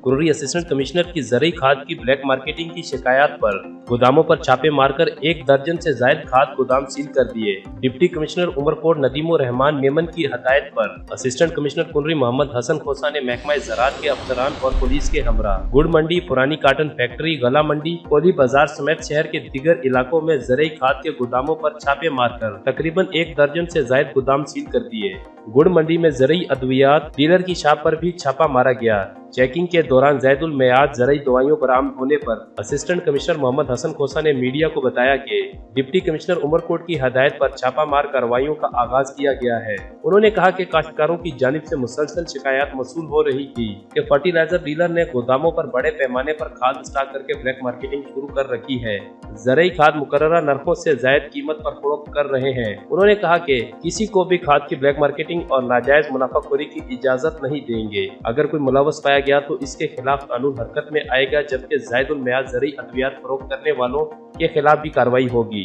Kurri assistant commissioner की ज़रूरी खाद की ब्लैक मार्केटिंग की शिकायत पर गोदामों पर छापे मारकर 1 दर्जन से ज्यादा खाद गोदाम सील कर दिए। डिप्टी कमिश्नर उमरकोट नदीमुर रहमान मेमन की हदायत पर असिस्टेंट कमिश्नर कुर्री मोहम्मद हसन खोसा ने महकमा ज़राअत के अफसरान और पुलिस के हमरा गुड़ मंडी, पुरानी काटन फैक्ट्री, गला मंडी, कोली बाजार समेत शहर के दीगर इलाकों में ज़रूरी खाद के गोदामों पर छापे मारकर तकरीबन 1 दर्जन से ज्यादा गोदाम सील कर दिए। गुड़ मंडी में ज़रूरी अद्वियात डीलर की शॉप पर भी छापा मारा गया। चेकिंग के दौरान ज़ैदुल मेयाद ज़रूरी दवाइयों बरामद होने पर असिस्टेंट कमिश्नर मोहम्मद हसन खोसा ने मीडिया को बताया कि डिप्टी कमिश्नर उमरकोट की हदायत पर छापामार कार्रवाइयों का आगाज किया गया है। उन्होंने कहा कि काश्तकारों की जानिब से मुसलसल शिकायत मौसूल हो रही थी कि फर्टिलाइजर डीलर ने गोदामों पर बड़े पैमाने पर खाद स्टॉक करके ब्लैक मार्केटिंग शुरू कर रखी है, ज़रूरी खाद मुकर्ररा नरखों से ज्यादा कीमत पर फरोख्त कर रहे हैं। उन्होंने कहा कि किसी को भी खाद की ब्लैक मार्केटिंग और नाजायज मुनाफाखोरी की इजाजत नहीं देंगे। अगर कोई मुलव्वस पाया गया तो इसके खिलाफ कानून हरकत में आएगा, जबकि ज़ायदुल मियाद ज़रूरी अद्वियात फरोख्त करने वालों के खिलाफ भी कार्रवाई होगी।